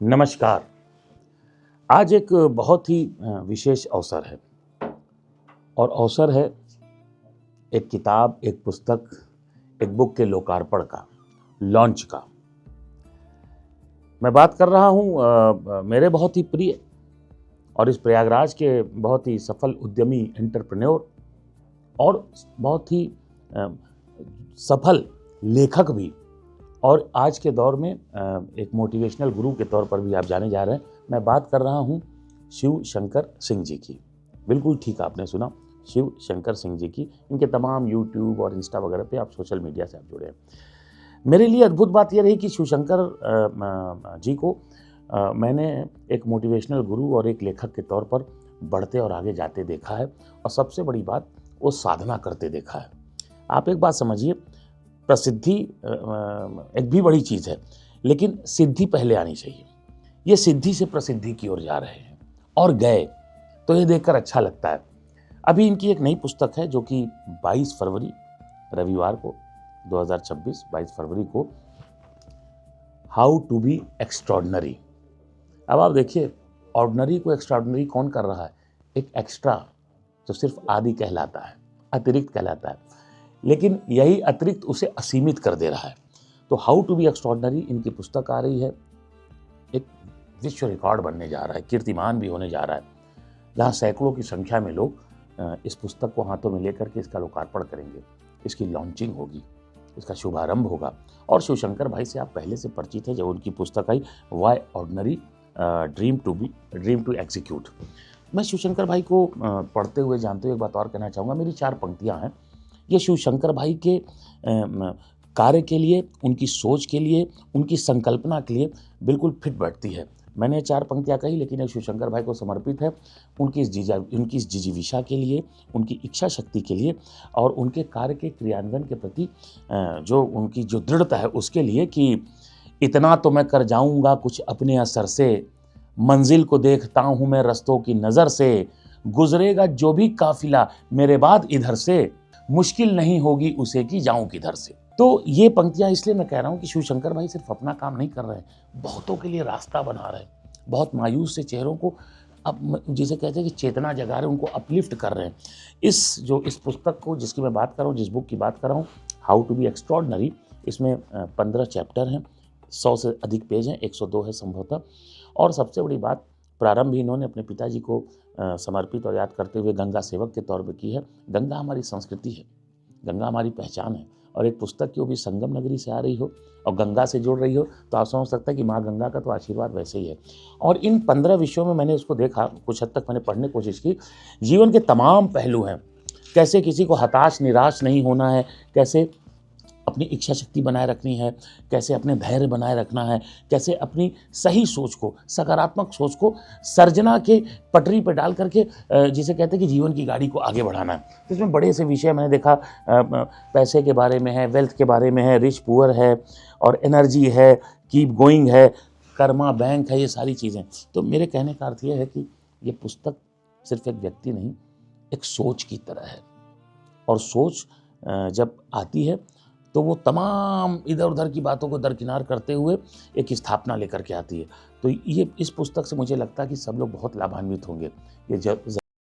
नमस्कार। आज एक बहुत ही विशेष अवसर है और अवसर है एक किताब, एक पुस्तक, एक बुक के लोकार्पण का, लॉन्च का। मैं बात कर रहा हूँ मेरे बहुत ही प्रिय और इस प्रयागराज के बहुत ही सफल उद्यमी, एंटरप्रेन्योर और बहुत ही सफल लेखक भी, और आज के दौर में एक मोटिवेशनल गुरु के तौर पर भी आप जाने जा रहे हैं। मैं बात कर रहा हूं शिव शंकर सिंह जी की। बिल्कुल ठीक आपने सुना, शिव शंकर सिंह जी की। इनके तमाम यूट्यूब और इंस्टा वगैरह पे आप सोशल मीडिया से आप जुड़े हैं। मेरे लिए अद्भुत बात यह रही कि शिव शंकर जी को मैंने एक मोटिवेशनल गुरु और एक लेखक के तौर पर बढ़ते और आगे जाते देखा है, और सबसे बड़ी बात, वो साधना करते देखा है। आप एक बात समझिए, प्रसिद्धि एक भी बड़ी चीज़ है, लेकिन सिद्धि पहले आनी चाहिए। ये सिद्धि से प्रसिद्धि की ओर जा रहे हैं और गए, तो ये देखकर अच्छा लगता है। अभी इनकी एक नई पुस्तक है जो कि 22 फरवरी रविवार को 2026 22 फरवरी को हाउ टू बी एक्स्ट्रॉर्डनरी। अब आप देखिए, ऑर्डिनरी को एक्स्ट्रॉर्डनरी कौन कर रहा है? एक एक्स्ट्रा जो सिर्फ आदि कहलाता है, अतिरिक्त कहलाता है, लेकिन यही अतिरिक्त उसे असीमित कर दे रहा है। तो हाउ टू बी एक्स्ट्रॉर्डनरी इनकी पुस्तक आ रही है, एक विश्व रिकॉर्ड बनने जा रहा है, कीर्तिमान भी होने जा रहा है, जहाँ सैकड़ों की संख्या में लोग इस पुस्तक को हाथों में लेकर के इसका लोकार्पण करेंगे। इसकी लॉन्चिंग होगी, इसका शुभारंभ होगा। और शिवशंकर भाई से आप पहले से परिचित है, जब उनकी पुस्तक I why ordinary dream to execute. मैं शिवशंकर भाई को पढ़ते हुए, जानते हुए एक बात और कहना चाहूँगा। मेरी 4 पंक्तियाँ हैं, ये शिवशंकर भाई के कार्य के लिए, उनकी सोच के लिए, उनकी संकल्पना के लिए बिल्कुल फिट बैठती है। मैंने 4 पंक्तियाँ कही, लेकिन एक शिवशंकर भाई को समर्पित है, उनकी इस जिजीविषा के लिए, उनकी इच्छा शक्ति के लिए, और उनके कार्य के क्रियान्वयन के प्रति जो उनकी जो दृढ़ता है उसके लिए, कि इतना तो मैं कर जाऊँगा कुछ अपने असर से, मंजिल को देखता हूँ मैं रस्तों की नज़र से, गुजरेगा जो भी काफिला मेरे बाद इधर से, मुश्किल नहीं होगी उसे कि जाऊं किधर से। तो ये पंक्तियां इसलिए मैं कह रहा हूं कि शिवशंकर भाई सिर्फ अपना काम नहीं कर रहे हैं, बहुतों के लिए रास्ता बना रहे हैं। बहुत मायूस से चेहरों को अब, जिसे कहते हैं कि चेतना जगा रहे हैं, उनको अपलिफ्ट कर रहे हैं। इस पुस्तक को, जिसकी मैं बात कर रहा हूँ, जिस बुक की बात कर रहा हूँ, हाउ टू बी एक्स्ट्रॉर्डनरी, इसमें 15 चैप्टर हैं, 100 से अधिक पेज हैं, 102 है संभवतः। और सबसे बड़ी बात, प्रारंभ भी इन्होंने अपने पिताजी को समर्पित और याद करते हुए गंगा सेवक के तौर पर की है। गंगा हमारी संस्कृति है, गंगा हमारी पहचान है, और एक पुस्तक की वो भी संगम नगरी से आ रही हो और गंगा से जोड़ रही हो, तो आप समझ सकते हैं कि माँ गंगा का तो आशीर्वाद वैसे ही है। और इन 15 विषयों में मैंने उसको देखा, कुछ हद तक मैंने पढ़ने की कोशिश की। जीवन के तमाम पहलू हैं, कैसे किसी को हताश निराश नहीं होना है, कैसे अपनी इच्छा शक्ति बनाए रखनी है, कैसे अपने धैर्य बनाए रखना है, कैसे अपनी सही सोच को, सकारात्मक सोच को सर्जना के पटरी पर डाल करके, जिसे कहते हैं कि जीवन की गाड़ी को आगे बढ़ाना है। तो इसमें बड़े से विषय मैंने देखा, पैसे के बारे में है, वेल्थ के बारे में है, रिच पुअर है, और एनर्जी है, कीप गोइंग है, कर्मा बैंक है, ये सारी चीज़ें। तो मेरे कहने का अर्थ ये है कि ये पुस्तक सिर्फ एक व्यक्ति नहीं, एक सोच की तरह है, और सोच जब आती है तो वो तमाम इधर उधर की बातों को दरकिनार करते हुए एक स्थापना लेकर के आती है। तो ये, इस पुस्तक से मुझे लगता है कि सब लोग बहुत लाभान्वित होंगे। ये